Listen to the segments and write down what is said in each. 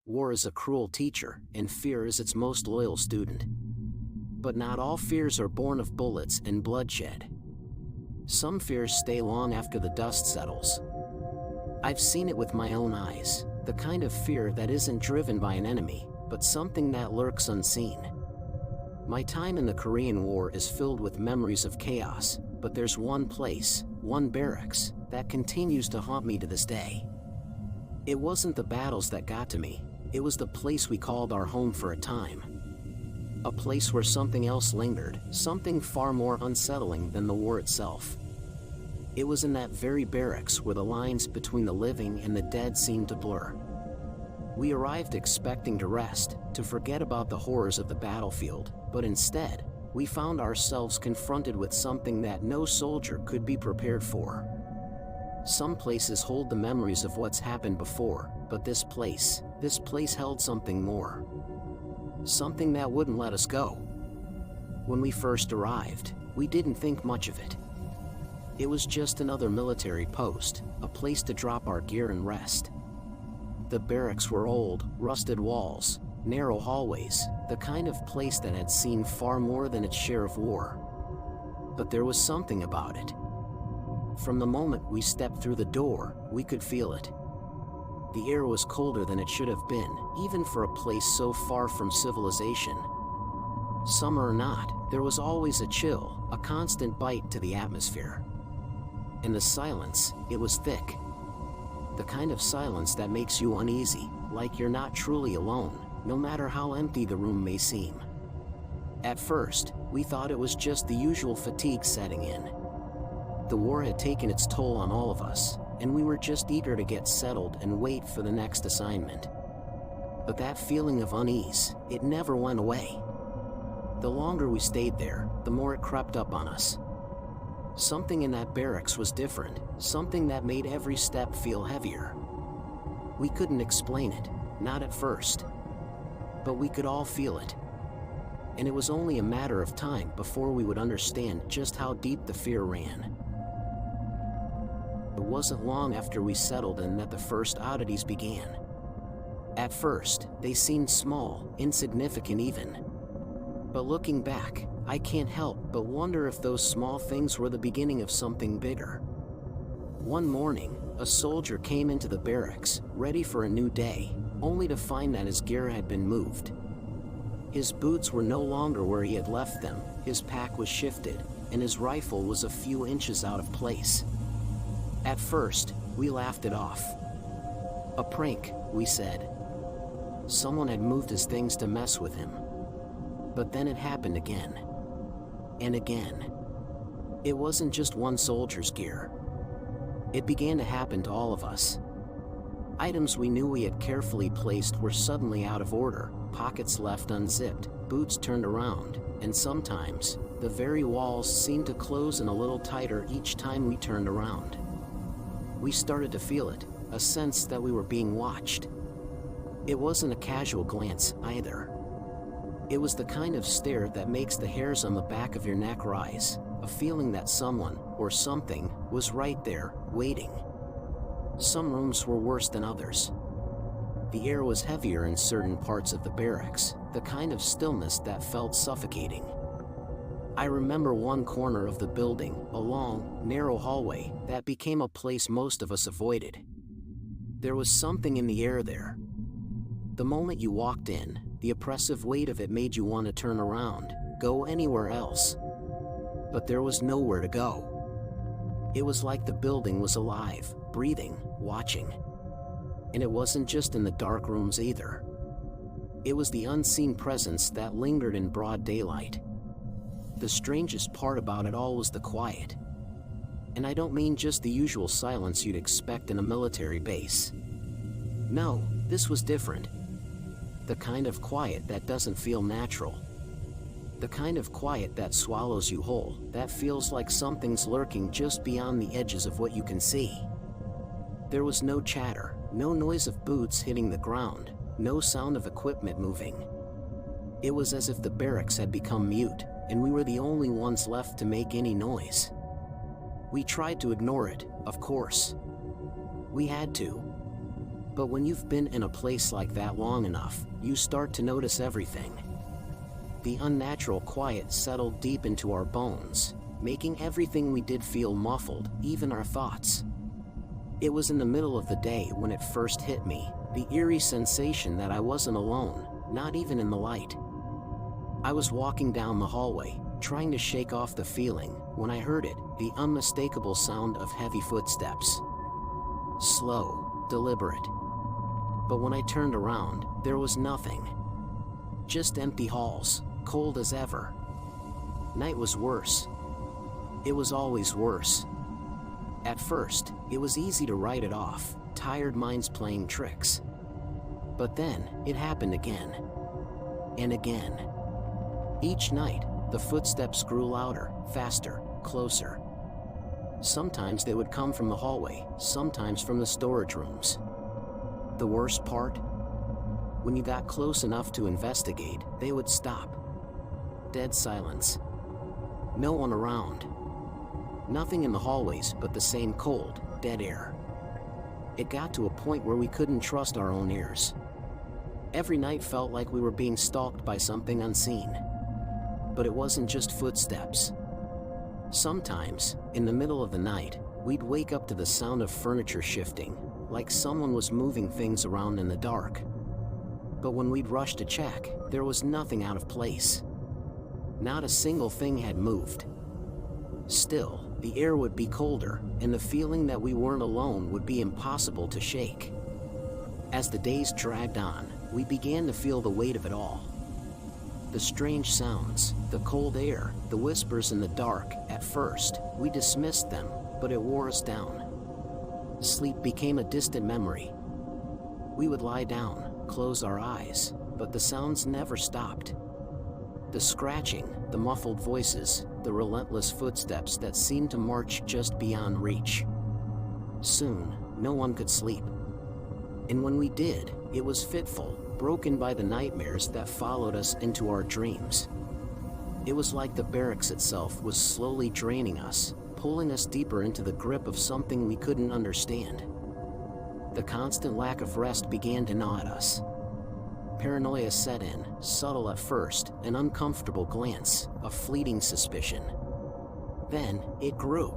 War is a cruel teacher, and fear is its most loyal student. But not all fears are born of bullets and bloodshed. Some fears stay long after the dust settles. I've seen it with my own eyes, the kind of fear that isn't driven by an enemy, but something that lurks unseen. My time in the Korean War is filled with memories of chaos, but there's one place, one barracks, that continues to haunt me to this day. It wasn't the battles that got to me, it was the place we called our home for a time. A place where something else lingered, something far more unsettling than the war itself. It was in that very barracks where the lines between the living and the dead seemed to blur. We arrived expecting to rest, to forget about the horrors of the battlefield, but instead, we found ourselves confronted with something that no soldier could be prepared for. Some places hold the memories of what's happened before, but this place held something more. Something that wouldn't let us go. When we first arrived, we didn't think much of it. It was just another military post, a place to drop our gear and rest. The barracks were old, rusted walls, narrow hallways, the kind of place that had seen far more than its share of war. But there was something about it. From the moment we stepped through the door, we could feel it. The air was colder than it should have been, even for a place so far from civilization. Summer or not, there was always a chill, a constant bite to the atmosphere. And the silence, it was thick. The kind of silence that makes you uneasy, like you're not truly alone, no matter how empty the room may seem. At first, we thought it was just the usual fatigue setting in. The war had taken its toll on all of us, and we were just eager to get settled and wait for the next assignment. But that feeling of unease, it never went away. The longer we stayed there, the more it crept up on us. Something in that barracks was different, something that made every step feel heavier. We couldn't explain it, not at first. But we could all feel it. And it was only a matter of time before we would understand just how deep the fear ran. It wasn't long after we settled in that the first oddities began. At first, they seemed small, insignificant even. But looking back, I can't help but wonder if those small things were the beginning of something bigger. One morning, a soldier came into the barracks, ready for a new day, only to find that his gear had been moved. His boots were no longer where he had left them, his pack was shifted, and his rifle was a few inches out of place. At first, we laughed it off. A prank, we said. Someone had moved his things to mess with him. But then it happened again. And again. It wasn't just one soldier's gear. It began to happen to all of us. Items we knew we had carefully placed were suddenly out of order, pockets left unzipped, boots turned around, and sometimes, the very walls seemed to close in a little tighter each time we turned around. We started to feel it, a sense that we were being watched. It wasn't a casual glance, either. It was the kind of stare that makes the hairs on the back of your neck rise, a feeling that someone, or something, was right there, waiting. Some rooms were worse than others. The air was heavier in certain parts of the barracks, the kind of stillness that felt suffocating. I remember one corner of the building, a long, narrow hallway, that became a place most of us avoided. There was something in the air there. The moment you walked in, the oppressive weight of it made you want to turn around, go anywhere else. But there was nowhere to go. It was like the building was alive, breathing, watching. And it wasn't just in the dark rooms either. It was the unseen presence that lingered in broad daylight. The strangest part about it all was the quiet. And I don't mean just the usual silence you'd expect in a military base. No, this was different. The kind of quiet that doesn't feel natural. The kind of quiet that swallows you whole, that feels like something's lurking just beyond the edges of what you can see. There was no chatter, no noise of boots hitting the ground, no sound of equipment moving. It was as if the barracks had become mute, and we were the only ones left to make any noise. We tried to ignore it, of course. We had to. But when you've been in a place like that long enough, you start to notice everything. The unnatural quiet settled deep into our bones, making everything we did feel muffled, even our thoughts. It was in the middle of the day when it first hit me, the eerie sensation that I wasn't alone, not even in the light. I was walking down the hallway, trying to shake off the feeling, when I heard it, the unmistakable sound of heavy footsteps. Slow, deliberate. But when I turned around, there was nothing. Just empty halls, cold as ever. Night was worse. It was always worse. At first, it was easy to write it off, tired minds playing tricks. But then, it happened again. And again. Each night, the footsteps grew louder, faster, closer. Sometimes they would come from the hallway, sometimes from the storage rooms. The worst part? When you got close enough to investigate, they would stop. Dead silence. No one around. Nothing in the hallways but the same cold, dead air. It got to a point where we couldn't trust our own ears. Every night felt like we were being stalked by something unseen. But it wasn't just footsteps. Sometimes, in the middle of the night, we'd wake up to the sound of furniture shifting, like someone was moving things around in the dark. But when we'd rush to check, there was nothing out of place. Not a single thing had moved. Still, the air would be colder, and the feeling that we weren't alone would be impossible to shake. As the days dragged on, we began to feel the weight of it all. The strange sounds, the cold air, the whispers in the dark. At first, we dismissed them, but it wore us down. Sleep became a distant memory. We would lie down, close our eyes, but the sounds never stopped. The scratching, the muffled voices, the relentless footsteps that seemed to march just beyond reach. Soon, no one could sleep. And when we did, it was fitful, broken by the nightmares that followed us into our dreams. It was like the barracks itself was slowly draining us, pulling us deeper into the grip of something we couldn't understand. The constant lack of rest began to gnaw at us. Paranoia set in, subtle at first, an uncomfortable glance, a fleeting suspicion. Then, it grew.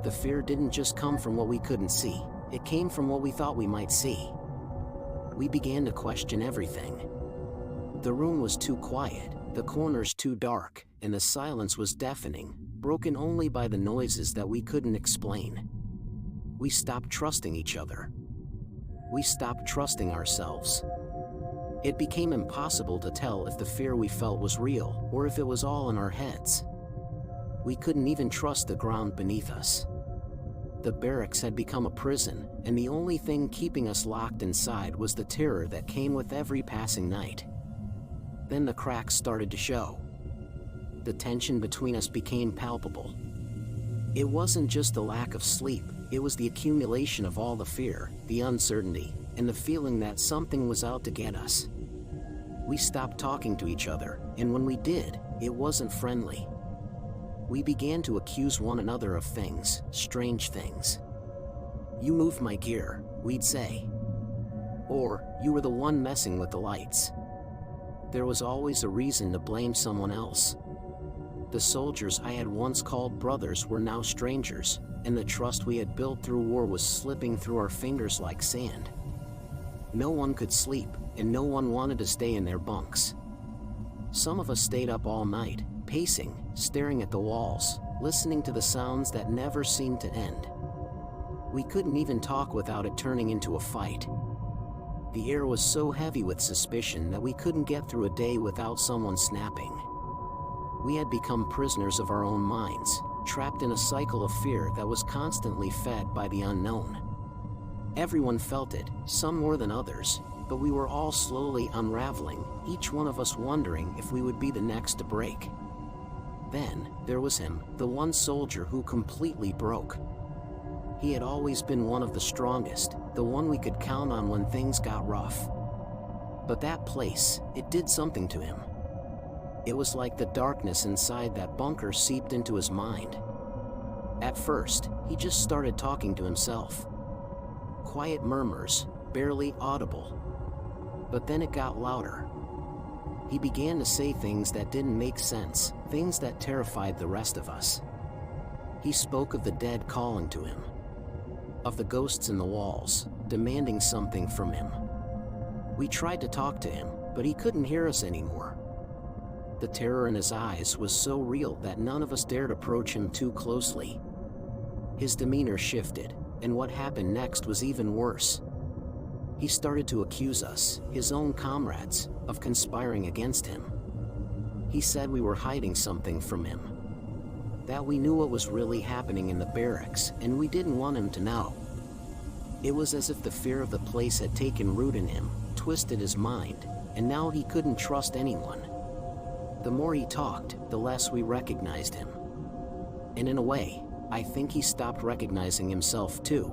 The fear didn't just come from what we couldn't see, it came from what we thought we might see. We began to question everything. The room was too quiet, the corners too dark, and the silence was deafening, broken only by the noises that we couldn't explain. We stopped trusting each other. We stopped trusting ourselves. It became impossible to tell if the fear we felt was real, or if it was all in our heads. We couldn't even trust the ground beneath us. The barracks had become a prison, and the only thing keeping us locked inside was the terror that came with every passing night. Then the cracks started to show. The tension between us became palpable. It wasn't just the lack of sleep, it was the accumulation of all the fear, the uncertainty, and the feeling that something was out to get us. We stopped talking to each other, and when we did, it wasn't friendly. We began to accuse one another of things, strange things. "You moved my gear," we'd say. Or, "You were the one messing with the lights." There was always a reason to blame someone else. The soldiers I had once called brothers were now strangers, and the trust we had built through war was slipping through our fingers like sand. No one could sleep, and no one wanted to stay in their bunks. Some of us stayed up all night, pacing, staring at the walls, listening to the sounds that never seemed to end. We couldn't even talk without it turning into a fight. The air was so heavy with suspicion that we couldn't get through a day without someone snapping. We had become prisoners of our own minds, trapped in a cycle of fear that was constantly fed by the unknown. Everyone felt it, some more than others, but we were all slowly unraveling, each one of us wondering if we would be the next to break. Then, there was him, the one soldier who completely broke. He had always been one of the strongest, the one we could count on when things got rough. But that place, it did something to him. It was like the darkness inside that bunker seeped into his mind. At first, he just started talking to himself. Quiet murmurs, barely audible. But then it got louder. He began to say things that didn't make sense, things that terrified the rest of us. He spoke of the dead calling to him, of the ghosts in the walls, demanding something from him. We tried to talk to him, but he couldn't hear us anymore. The terror in his eyes was so real that none of us dared approach him too closely. His demeanor shifted, and what happened next was even worse. He started to accuse us, his own comrades, of conspiring against him. He said we were hiding something from him, that we knew what was really happening in the barracks, and we didn't want him to know. It was as if the fear of the place had taken root in him, twisted his mind, and now he couldn't trust anyone. The more he talked, the less we recognized him. And in a way, I think he stopped recognizing himself too.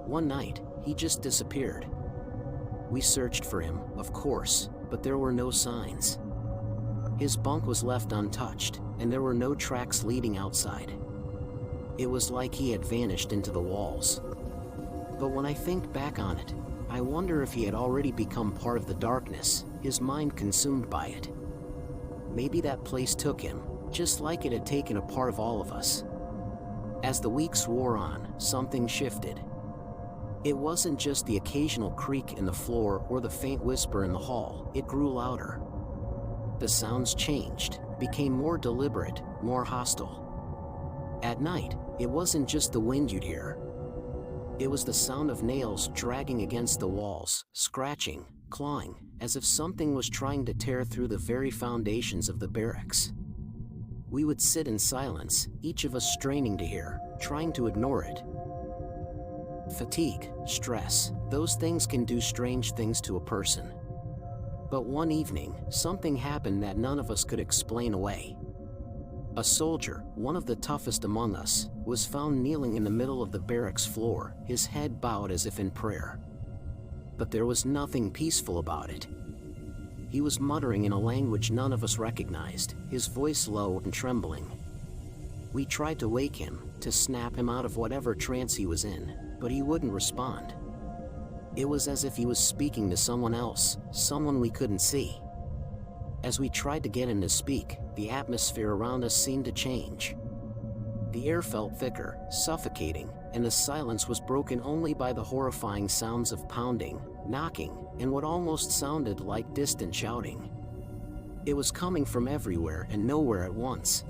One night, he just disappeared. We searched for him, of course, but there were no signs. His bunk was left untouched, and there were no tracks leading outside. It was like he had vanished into the walls. But when I think back on it, I wonder if he had already become part of the darkness, his mind consumed by it. Maybe that place took him, just like it had taken a part of all of us. As the weeks wore on, something shifted. It wasn't just the occasional creak in the floor or the faint whisper in the hall, it grew louder. The sounds changed, became more deliberate, more hostile. At night, it wasn't just the wind you'd hear. It was the sound of nails dragging against the walls, scratching, clawing, as if something was trying to tear through the very foundations of the barracks. We would sit in silence, each of us straining to hear, trying to ignore it. Fatigue, stress, those things can do strange things to a person. But one evening, something happened that none of us could explain away. A soldier, one of the toughest among us, was found kneeling in the middle of the barracks floor, his head bowed as if in prayer. But there was nothing peaceful about it. He was muttering in a language none of us recognized, his voice low and trembling. We tried to wake him, to snap him out of whatever trance he was in, but he wouldn't respond. It was as if he was speaking to someone else, someone we couldn't see. As we tried to get him to speak, the atmosphere around us seemed to change. The air felt thicker, suffocating, and the silence was broken only by the horrifying sounds of pounding, knocking, and what almost sounded like distant shouting. It was coming from everywhere and nowhere at once.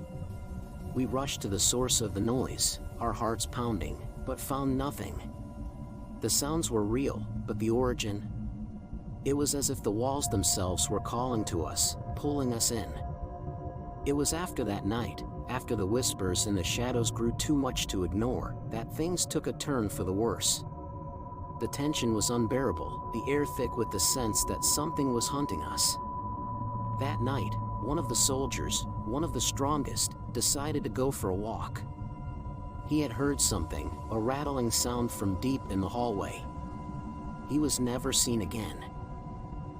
We rushed to the source of the noise, our hearts pounding, but found nothing. The sounds were real, but the origin? It was as if the walls themselves were calling to us, pulling us in. It was after that night, after the whispers and the shadows grew too much to ignore, that things took a turn for the worse. The tension was unbearable, the air thick with the sense that something was hunting us. That night, one of the soldiers, one of the strongest, decided to go for a walk. He had heard something, a rattling sound from deep in the hallway. He was never seen again.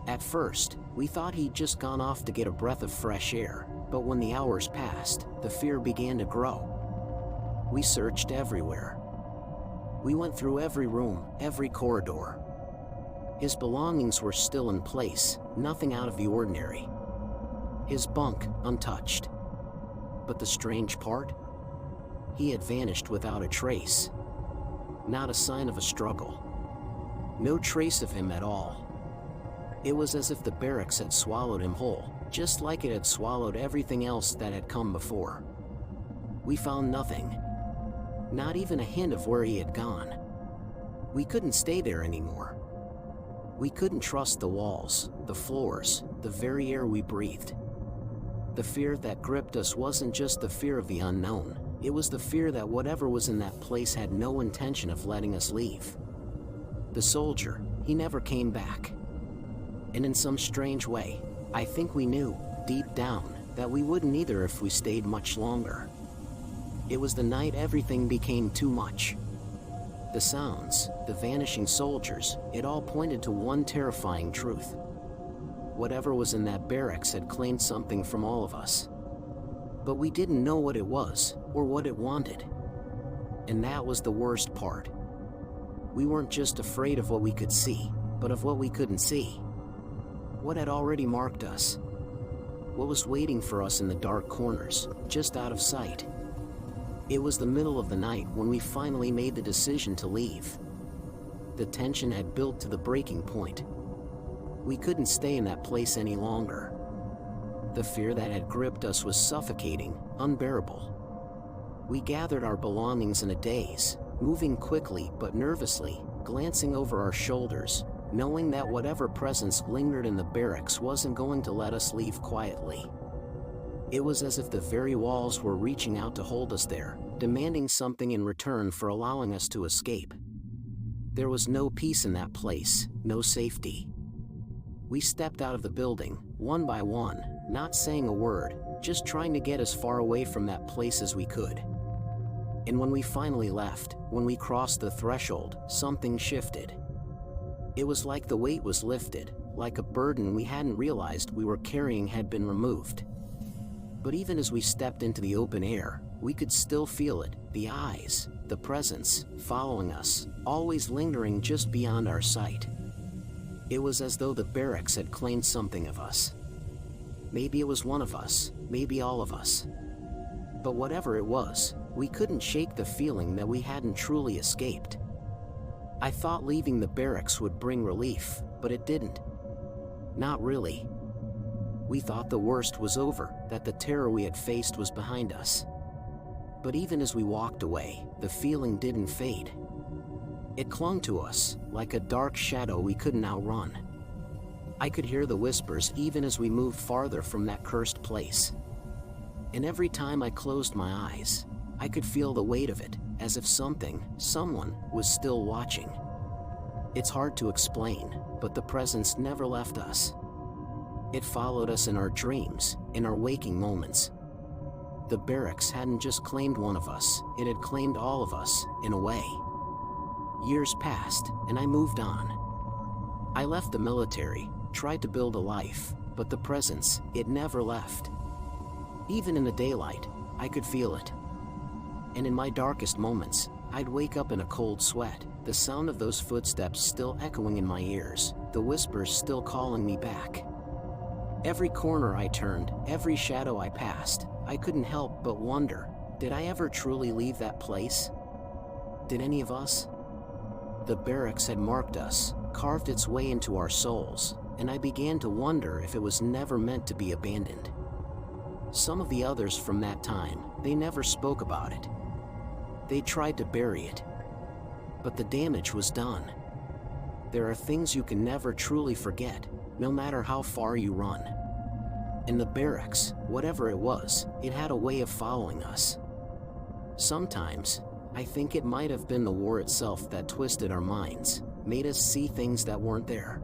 At first, we thought he'd just gone off to get a breath of fresh air, but when the hours passed, the fear began to grow. We searched everywhere. We went through every room, every corridor. His belongings were still in place, nothing out of the ordinary. His bunk, untouched. But the strange part? He had vanished without a trace. Not a sign of a struggle. No trace of him at all. It was as if the barracks had swallowed him whole, just like it had swallowed everything else that had come before. We found nothing. Not even a hint of where he had gone. We couldn't stay there anymore. We couldn't trust the walls, the floors, the very air we breathed. The fear that gripped us wasn't just the fear of the unknown, it was the fear that whatever was in that place had no intention of letting us leave. The soldier, he never came back. And in some strange way, I think we knew, deep down, that we wouldn't either if we stayed much longer. It was the night everything became too much. The sounds, the vanishing soldiers, it all pointed to one terrifying truth. Whatever was in that barracks had claimed something from all of us. But we didn't know what it was, or what it wanted. And that was the worst part. We weren't just afraid of what we could see, but of what we couldn't see. What had already marked us? What was waiting for us in the dark corners, just out of sight? It was the middle of the night when we finally made the decision to leave. The tension had built to the breaking point. We couldn't stay in that place any longer. The fear that had gripped us was suffocating, unbearable. We gathered our belongings in a daze, moving quickly but nervously, glancing over our shoulders, knowing that whatever presence lingered in the barracks wasn't going to let us leave quietly. It was as if the very walls were reaching out to hold us there, demanding something in return for allowing us to escape. There was no peace in that place, no safety. We stepped out of the building, one by one, not saying a word, just trying to get as far away from that place as we could. And when we finally left, when we crossed the threshold, something shifted. It was like the weight was lifted, like a burden we hadn't realized we were carrying had been removed. But even as we stepped into the open air, we could still feel it, the eyes, the presence, following us, always lingering just beyond our sight. It was as though the barracks had claimed something of us. Maybe it was one of us, maybe all of us. But whatever it was, we couldn't shake the feeling that we hadn't truly escaped. I thought leaving the barracks would bring relief, but it didn't. Not really. We thought the worst was over, that the terror we had faced was behind us. But even as we walked away, the feeling didn't fade. It clung to us, like a dark shadow we couldn't outrun. I could hear the whispers even as we moved farther from that cursed place. And every time I closed my eyes, I could feel the weight of it, as if someone was still watching. It's hard to explain, but the presence never left us. It followed us in our dreams, in our waking moments. The barracks hadn't just claimed one of us, it had claimed all of us, in a way. Years passed, and I moved on. I left the military, tried to build a life, but the presence, it never left. Even in the daylight, I could feel it. And in my darkest moments, I'd wake up in a cold sweat, the sound of those footsteps still echoing in my ears, the whispers still calling me back. Every corner I turned, every shadow I passed, I couldn't help but wonder, did I ever truly leave that place? Did any of us? The barracks had marked us, carved its way into our souls, and I began to wonder if it was never meant to be abandoned. Some of the others from that time, they never spoke about it. They tried to bury it. But the damage was done. There are things you can never truly forget, no matter how far you run. In the barracks, whatever it was, it had a way of following us. Sometimes, I think it might have been the war itself that twisted our minds, made us see things that weren't there.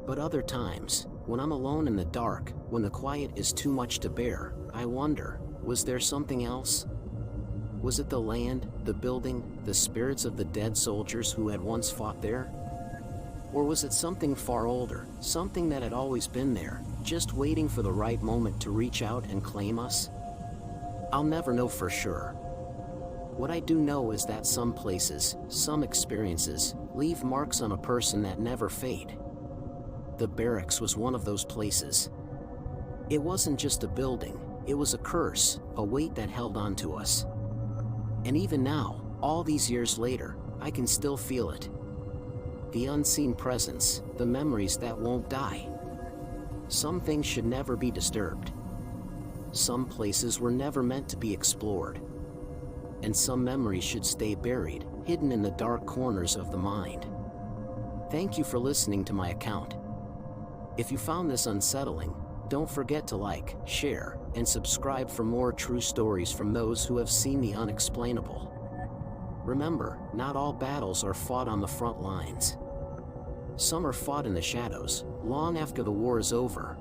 But other times, when I'm alone in the dark, when the quiet is too much to bear, I wonder, was there something else? Was it the land, the building, the spirits of the dead soldiers who had once fought there? Or was it something far older, something that had always been there, just waiting for the right moment to reach out and claim us? I'll never know for sure. What I do know is that some places, some experiences, leave marks on a person that never fade. The barracks was one of those places. It wasn't just a building, it was a curse, a weight that held on to us. And even now, all these years later, I can still feel it. The unseen presence, the memories that won't die. Some things should never be disturbed. Some places were never meant to be explored. And some memories should stay buried, hidden in the dark corners of the mind. Thank you for listening to my account. If you found this unsettling, don't forget to like, share, and subscribe for more true stories from those who have seen the unexplainable. Remember, not all battles are fought on the front lines. Some are fought in the shadows, long after the war is over.